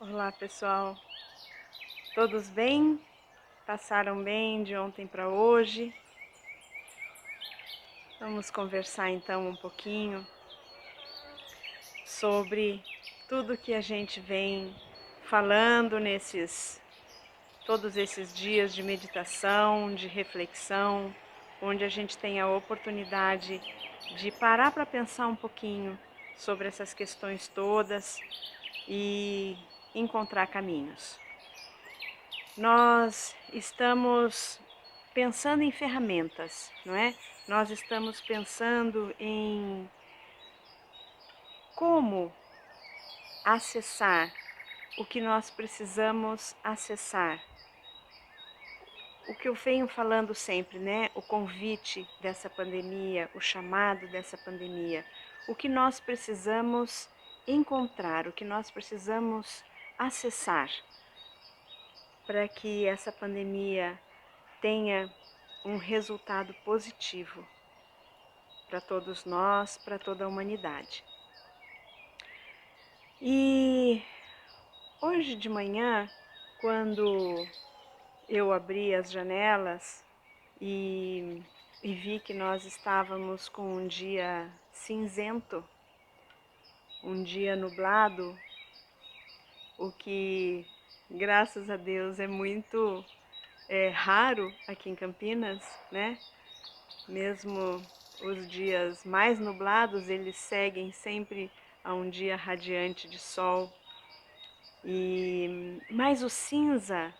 Olá pessoal, todos bem? Passaram bem de ontem para hoje? Vamos conversar então um pouquinho sobre tudo que a gente vem falando todos esses dias de meditação, de reflexão, onde a gente tem a oportunidade de parar para pensar um pouquinho sobre essas questões todas e encontrar caminhos. Nós estamos pensando em ferramentas, não é? Nós estamos pensando em como acessar o que nós precisamos acessar. O que eu venho falando sempre, né? O convite dessa pandemia, o chamado dessa pandemia, o que nós precisamos encontrar, o que nós precisamos acessar para que essa pandemia tenha um resultado positivo para todos nós, para toda a humanidade. E hoje de manhã, quando eu abri as janelas e vi que nós estávamos com um dia cinzento, um dia nublado, o que, graças a Deus, é muito raro aqui em Campinas, né? Mesmo os dias mais nublados, eles seguem sempre a um dia radiante de sol. Mas o cinza,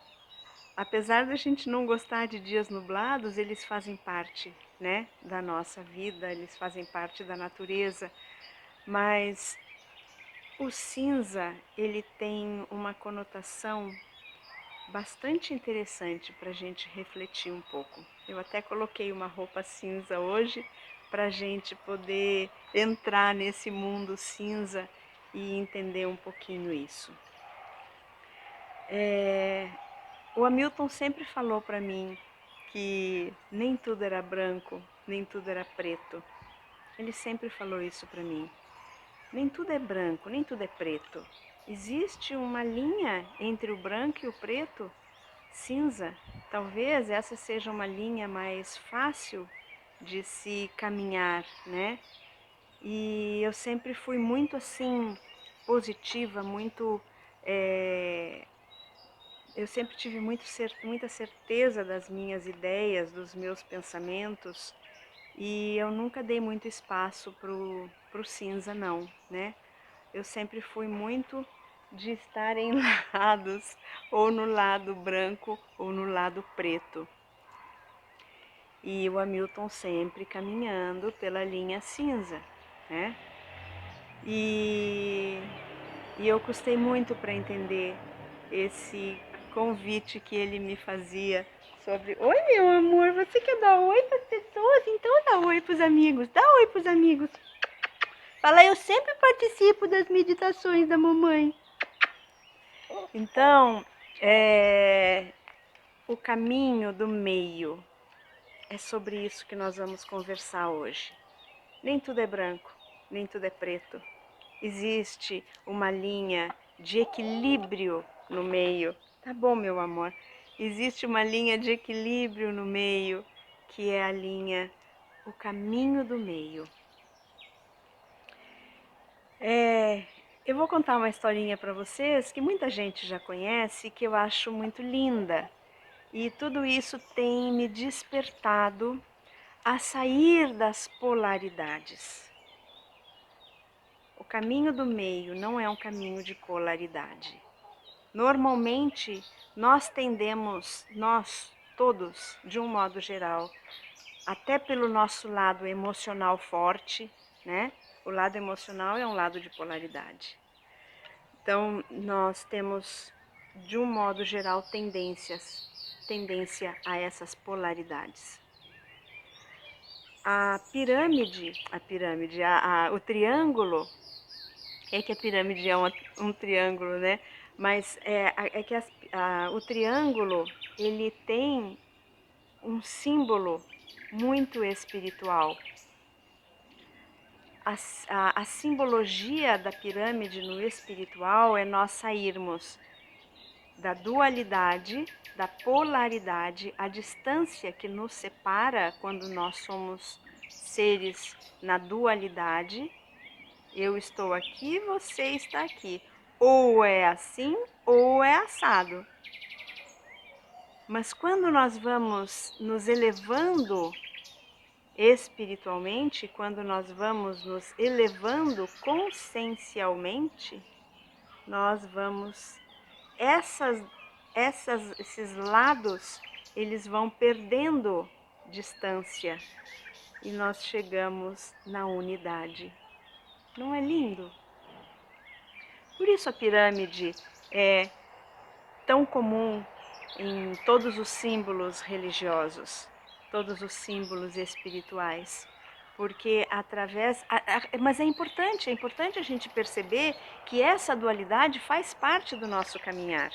apesar da gente não gostar de dias nublados, eles fazem parte, né, da nossa vida, eles fazem parte da natureza. Mas o cinza, ele tem uma conotação bastante interessante para a gente refletir um pouco. Eu até coloquei uma roupa cinza hoje para a gente poder entrar nesse mundo cinza e entender um pouquinho isso. O Hamilton sempre falou para mim que nem tudo era branco, nem tudo era preto. Ele sempre falou isso para mim. Nem tudo é branco, nem tudo é preto. Existe uma linha entre o branco e o preto, cinza. Talvez essa seja uma linha mais fácil de se caminhar, né? E eu sempre fui muito assim, positiva, muito. Eu sempre tive muita certeza das minhas ideias, dos meus pensamentos, e eu nunca dei muito espaço pro cinza, não, né? Eu sempre fui muito de estar em lados, ou no lado branco ou no lado preto. E o Hamilton sempre caminhando pela linha cinza, né? E, e eu custei muito para entender esse convite que ele me fazia sobre: oi, meu amor, você quer dar oi para as pessoas? Então dá oi para os amigos, dá oi para os amigos. Fala, eu sempre participo das meditações da mamãe. Então, o caminho do meio, é sobre isso que nós vamos conversar hoje. Nem tudo é branco, nem tudo é preto. Existe uma linha de equilíbrio no meio. Tá bom, meu amor. Existe uma linha de equilíbrio no meio, que é a linha, o caminho do meio. Eu vou contar uma historinha para vocês que muita gente já conhece, que eu acho muito linda. E tudo isso tem me despertado a sair das polaridades. O caminho do meio não é um caminho de polaridade. Normalmente, nós tendemos, nós todos, de um modo geral, até pelo nosso lado emocional forte, né? O lado emocional é um lado de polaridade. Então, nós temos, de um modo geral, tendência a essas polaridades. O triângulo, é que a pirâmide é um triângulo, né? Mas o triângulo, ele tem um símbolo muito espiritual. a simbologia da pirâmide no espiritual é nós sairmos da dualidade, da polaridade, a distância que nos separa quando nós somos seres na dualidade. Eu estou aqui, você está aqui. Ou é assim ou é assado. Mas quando nós vamos nos elevando espiritualmente, quando nós vamos nos elevando consciencialmente, nós vamos esses lados, eles vão perdendo distância e nós chegamos na unidade. Não é lindo? Por isso a pirâmide é tão comum em todos os símbolos religiosos, todos os símbolos espirituais, porque mas é importante a gente perceber que essa dualidade faz parte do nosso caminhar,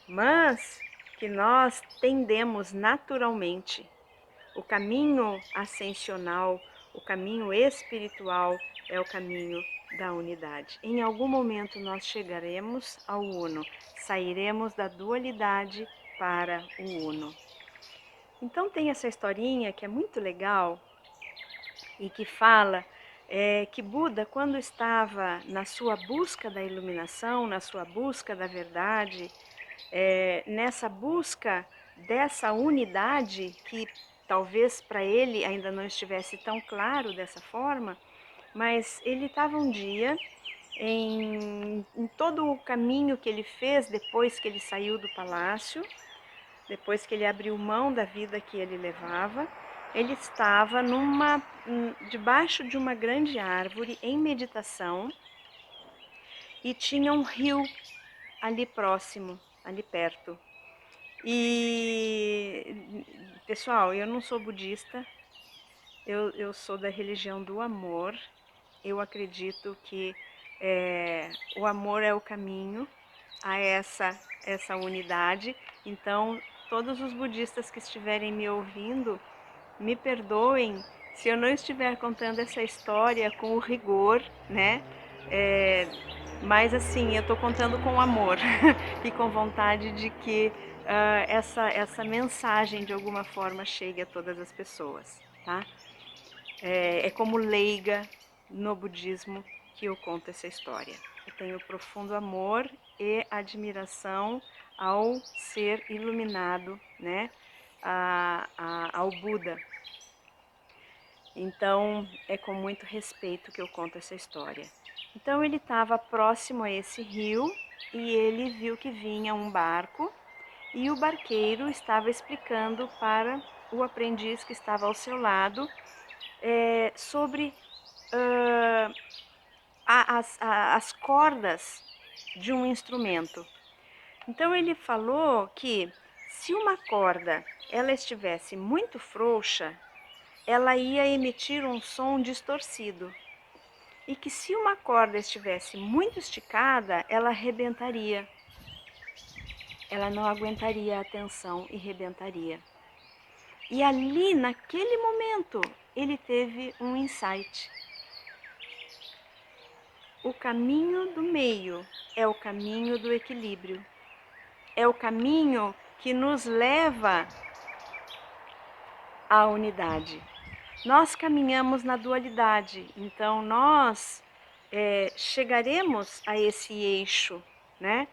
mas que nós tendemos naturalmente. O caminho ascensional, o caminho espiritual é o caminho da unidade. Em algum momento nós chegaremos ao uno, sairemos da dualidade para o uno. Então tem essa historinha que é muito legal e que fala que Buda, quando estava na sua busca da iluminação, na sua busca da verdade, nessa busca dessa unidade que talvez para ele ainda não estivesse tão claro dessa forma, mas ele estava um dia em todo o caminho que ele fez depois que ele saiu do palácio, depois que ele abriu mão da vida que ele levava, ele estava debaixo de uma grande árvore em meditação e tinha um rio ali próximo, ali perto. E, pessoal, eu não sou budista, eu sou da religião do amor. Eu acredito que o amor é o caminho a essa unidade. Então, todos os budistas que estiverem me ouvindo, me perdoem se eu não estiver contando essa história com o rigor, né? Mas assim, eu estou contando com amor e com vontade de que essa mensagem de alguma forma chegue a todas as pessoas, tá? É como leiga no budismo que eu conto essa história. Eu tenho profundo amor e admiração ao ser iluminado, né? Ao Buda. Então, é com muito respeito que eu conto essa história. Então, ele estava próximo a esse rio e ele viu que vinha um barco e o barqueiro estava explicando para o aprendiz que estava ao seu lado sobre as cordas de um instrumento. Então, ele falou que se uma corda ela estivesse muito frouxa, ela ia emitir um som distorcido. E que se uma corda estivesse muito esticada, ela rebentaria. Ela não aguentaria a tensão e rebentaria. E ali, naquele momento, ele teve um insight. O caminho do meio é o caminho do equilíbrio. É o caminho que nos leva à unidade. Nós caminhamos na dualidade, então nós chegaremos a esse eixo, né?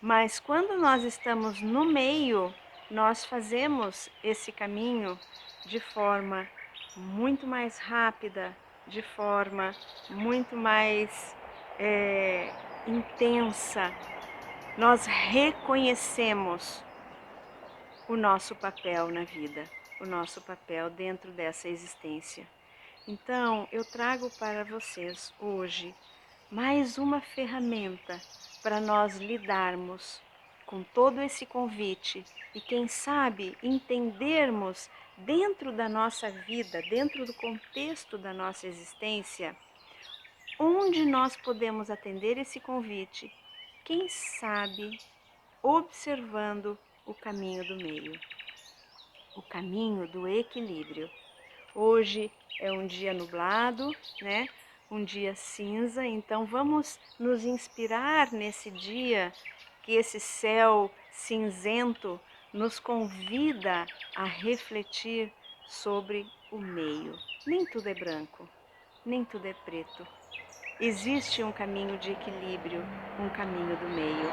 Mas quando nós estamos no meio, nós fazemos esse caminho de forma muito mais rápida, de forma muito mais intensa. Nós reconhecemos o nosso papel na vida, o nosso papel dentro dessa existência. Então, eu trago para vocês hoje mais uma ferramenta para nós lidarmos com todo esse convite e, quem sabe, entendermos dentro da nossa vida, dentro do contexto da nossa existência, onde nós podemos atender esse convite, quem sabe, observando o caminho do meio, o caminho do equilíbrio, Hoje é um dia nublado, né? Um dia cinza, então vamos nos inspirar nesse dia que esse céu cinzento nos convida a refletir sobre o meio. Nem tudo é branco, nem tudo é preto. Existe um caminho de equilíbrio, um caminho do meio.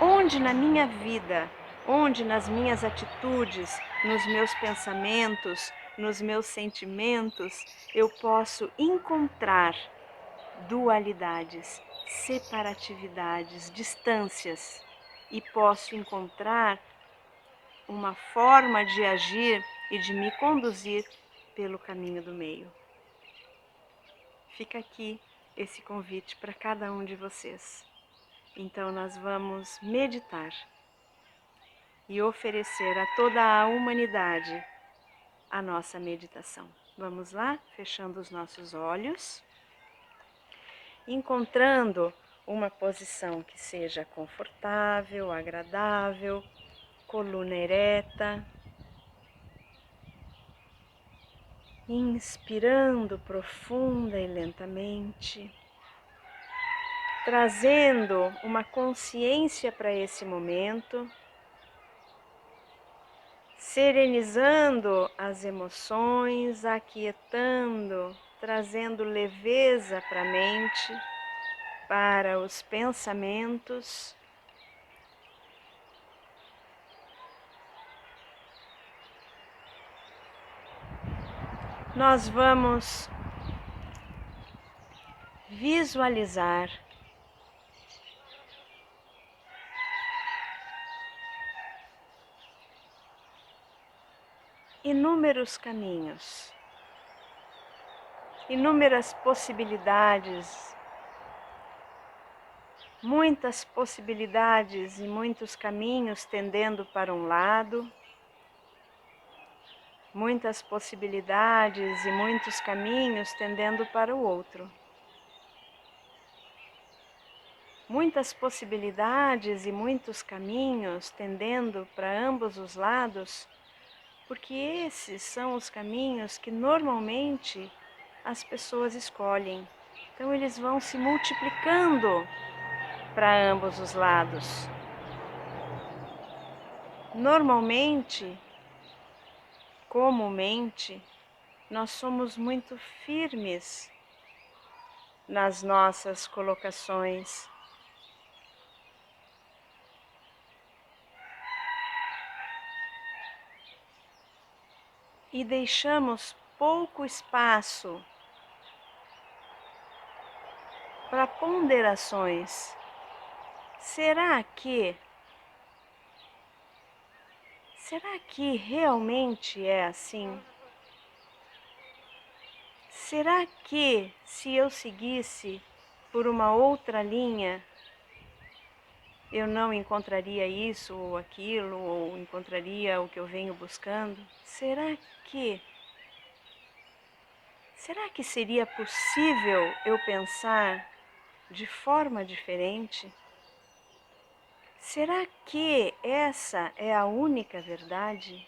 Onde na minha vida, onde nas minhas atitudes, nos meus pensamentos, nos meus sentimentos, eu posso encontrar dualidades, separatividades, distâncias e posso encontrar uma forma de agir e de me conduzir pelo caminho do meio. Fica aqui esse convite para cada um de vocês. Então nós vamos meditar e oferecer a toda a humanidade a nossa meditação. Vamos lá, fechando os nossos olhos, encontrando uma posição que seja confortável, agradável, coluna ereta, inspirando profunda e lentamente, trazendo uma consciência para esse momento, serenizando as emoções, aquietando, trazendo leveza para a mente, para os pensamentos. Nós vamos visualizar inúmeros caminhos, inúmeras possibilidades, muitas possibilidades e muitos caminhos tendendo para um lado, muitas possibilidades e muitos caminhos tendendo para o outro. Muitas possibilidades e muitos caminhos tendendo para ambos os lados, porque esses são os caminhos que normalmente as pessoas escolhem. Então eles vão se multiplicando para ambos os lados. Normalmente, comumente, nós somos muito firmes nas nossas colocações. E deixamos pouco espaço para ponderações. Será que realmente é assim? Será que se eu seguisse por uma outra linha, eu não encontraria isso ou aquilo, ou encontraria o que eu venho buscando? Será que seria possível eu pensar de forma diferente? Será que essa é a única verdade?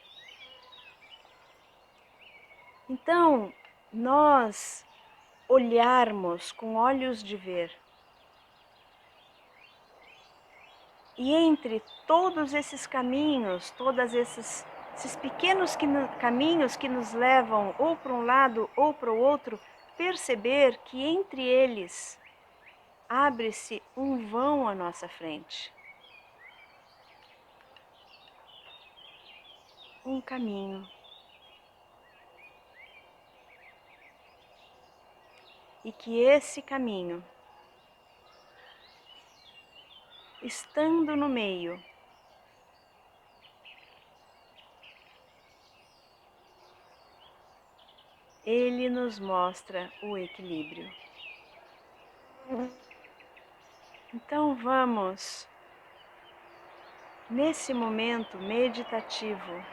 Então, nós olharmos com olhos de ver e entre todos esses caminhos, todos esses pequenos caminhos que nos levam ou para um lado ou para o outro, perceber que entre eles abre-se um vão à nossa frente. Um caminho. E que esse caminho, estando no meio, ele nos mostra o equilíbrio. Então vamos, nesse momento meditativo,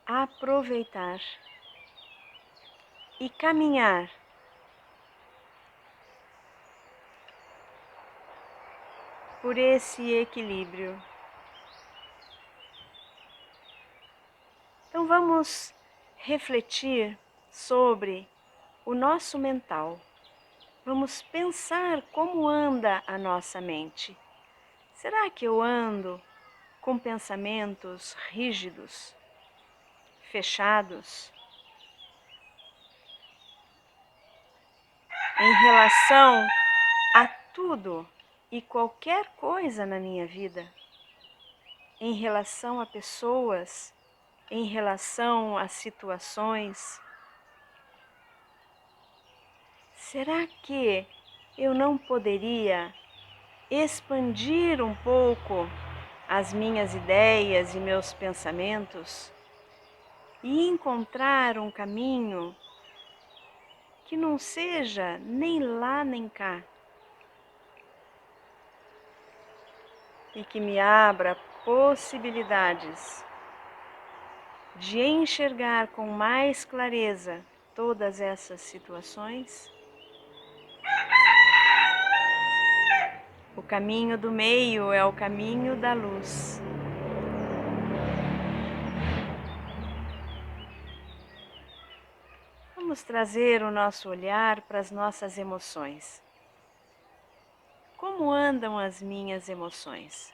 aproveitar e caminhar por esse equilíbrio, Então vamos refletir sobre o nosso mental. Vamos pensar como anda a nossa mente. Será que eu ando com pensamentos rígidos, fechados, em relação a tudo e qualquer coisa na minha vida? Em relação a pessoas, em relação a situações? Será que eu não poderia expandir um pouco as minhas ideias e meus pensamentos e encontrar um caminho que não seja nem lá nem cá e que me abra possibilidades de enxergar com mais clareza todas essas situações? O caminho do meio é o caminho da luz. Vamos trazer o nosso olhar para as nossas emoções. Como andam as minhas emoções?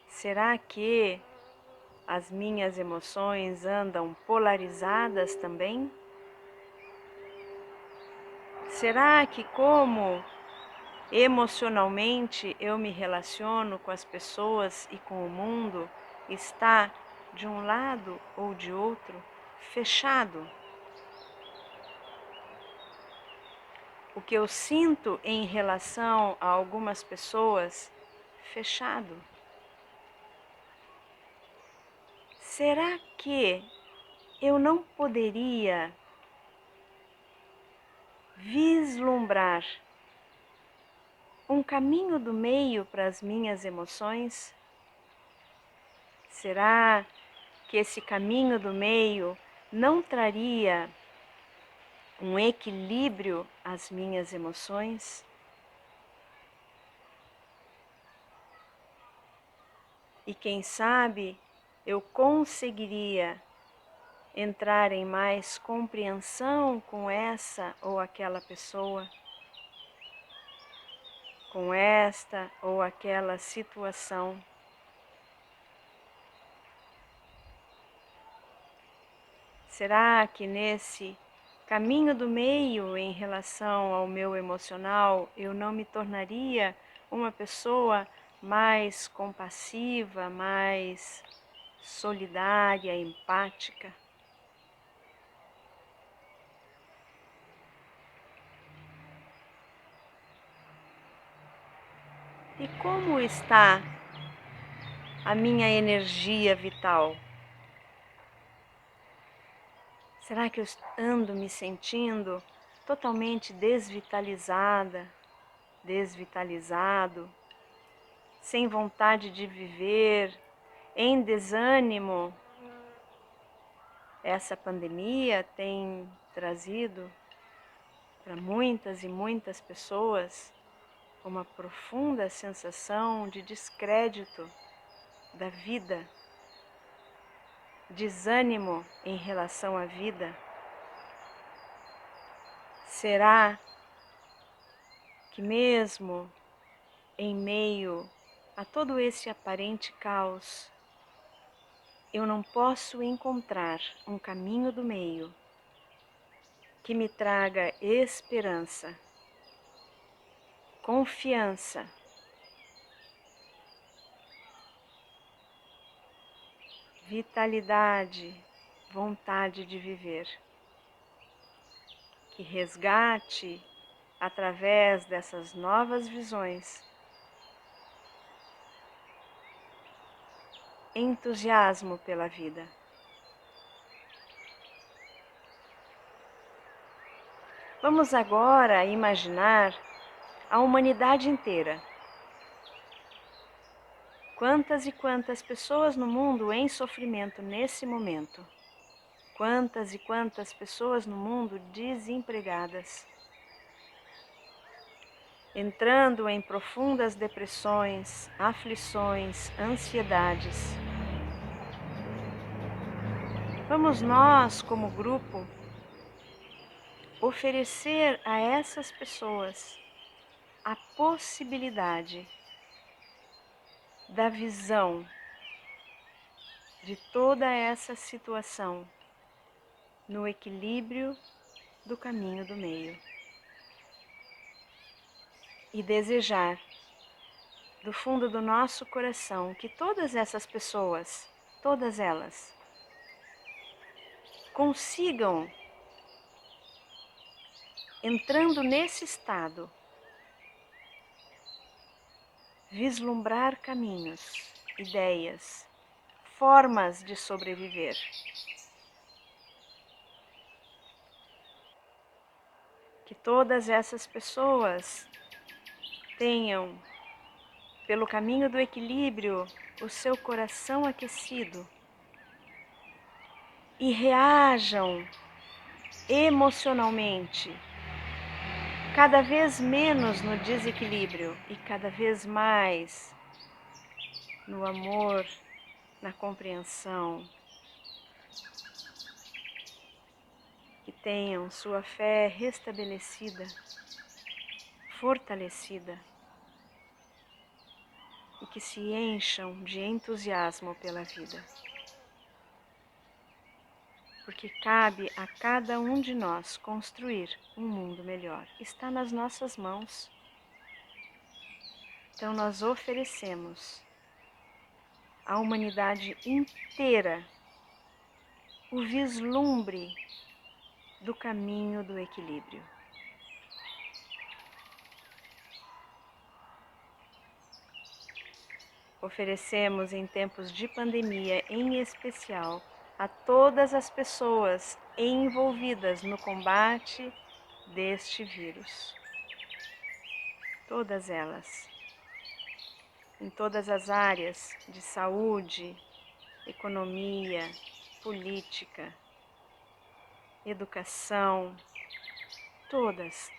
Será que as minhas emoções andam polarizadas também? Será que como emocionalmente eu me relaciono com as pessoas e com o mundo está de um lado ou de outro fechado? O que eu sinto em relação a algumas pessoas fechado? Será que eu não poderia vislumbrar um caminho do meio para as minhas emoções? Será que esse caminho do meio não traria um equilíbrio às minhas emoções? E quem sabe eu conseguiria entrar em mais compreensão com essa ou aquela pessoa, com esta ou aquela situação. Será que nesse caminho do meio em relação ao meu emocional eu não me tornaria uma pessoa mais compassiva, mais solidária, empática? E como está a minha energia vital? Será que eu ando me sentindo totalmente desvitalizada, desvitalizado, sem vontade de viver, em desânimo? Essa pandemia tem trazido para muitas e muitas pessoas uma profunda sensação de descrédito da vida, desânimo em relação à vida. Será que mesmo em meio a todo esse aparente caos, eu não posso encontrar um caminho do meio que me traga esperança, confiança, vitalidade, vontade de viver, que resgate, através dessas novas visões, entusiasmo pela vida. Vamos agora imaginar a humanidade inteira. Quantas e quantas pessoas no mundo em sofrimento nesse momento? Quantas e quantas pessoas no mundo desempregadas? Entrando em profundas depressões, aflições, ansiedades. Vamos nós, como grupo, oferecer a essas pessoas a possibilidade da visão de toda essa situação no equilíbrio do caminho do meio e desejar do fundo do nosso coração que todas essas pessoas, todas elas, consigam, entrando nesse estado, vislumbrar caminhos, ideias, formas de sobreviver. Que todas essas pessoas tenham, pelo caminho do equilíbrio, o seu coração aquecido e reajam emocionalmente, cada vez menos no desequilíbrio e cada vez mais no amor, na compreensão. Que tenham sua fé restabelecida, fortalecida e que se encham de entusiasmo pela vida. Porque cabe a cada um de nós construir um mundo melhor. Está nas nossas mãos. Então nós oferecemos à humanidade inteira o vislumbre do caminho do equilíbrio. Oferecemos em tempos de pandemia, em especial, a todas as pessoas envolvidas no combate deste vírus. Todas elas, em todas as áreas de saúde, economia, política, educação, todas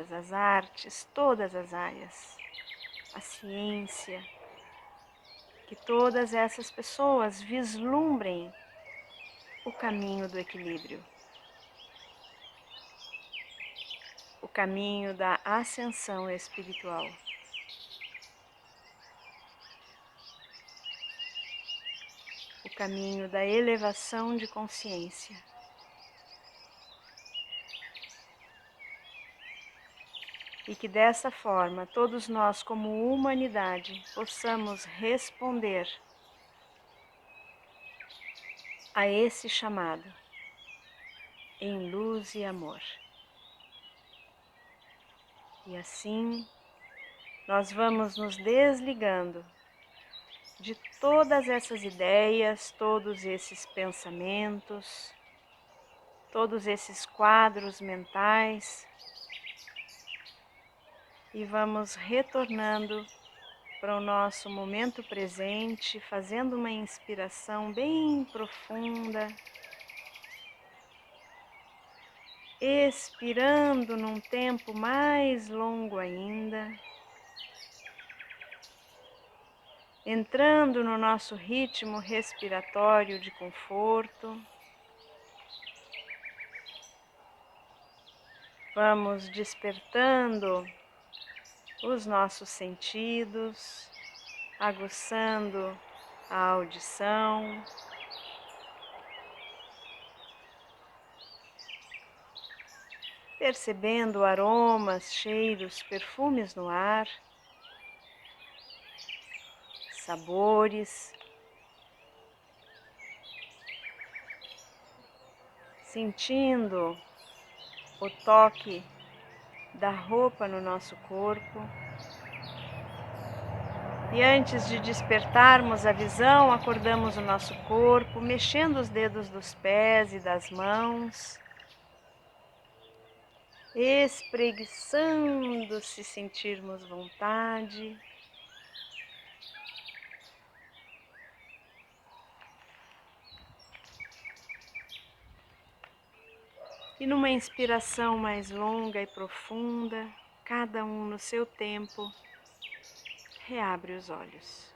as artes, todas as áreas, a ciência, que todas essas pessoas vislumbrem o caminho do equilíbrio, o caminho da ascensão espiritual. O caminho da elevação de consciência. E que dessa forma, todos nós como humanidade possamos responder a esse chamado em luz e amor. E assim, nós vamos nos desligando de todas essas ideias, todos esses pensamentos, todos esses quadros mentais, e vamos retornando para o nosso momento presente, fazendo uma inspiração bem profunda, expirando num tempo mais longo ainda, entrando no nosso ritmo respiratório de conforto. Vamos despertando os nossos sentidos, aguçando a audição, percebendo aromas, cheiros, perfumes no ar, sabores, sentindo o toque da roupa no nosso corpo. E antes de despertarmos a visão, acordamos o nosso corpo, mexendo os dedos dos pés e das mãos, espreguiçando se sentirmos vontade. E numa inspiração mais longa e profunda, cada um no seu tempo, reabre os olhos.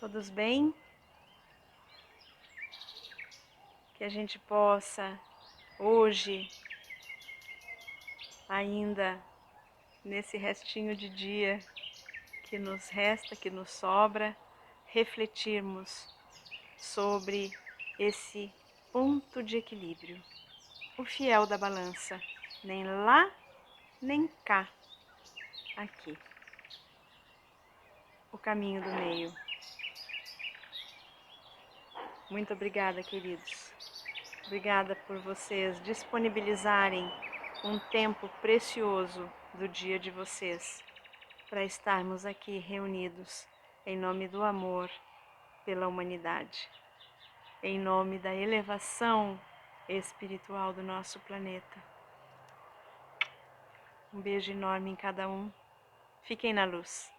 todos bem? Que a gente possa hoje, ainda nesse restinho de dia que nos resta, que nos sobra, refletirmos sobre esse ponto de equilíbrio, o fiel da balança, nem lá, nem cá, aqui, o caminho do meio. Muito obrigada, queridos. Obrigada por vocês disponibilizarem um tempo precioso do dia de vocês para estarmos aqui reunidos em nome do amor pela humanidade, em nome da elevação espiritual do nosso planeta. Um beijo enorme em cada um. Fiquem na luz.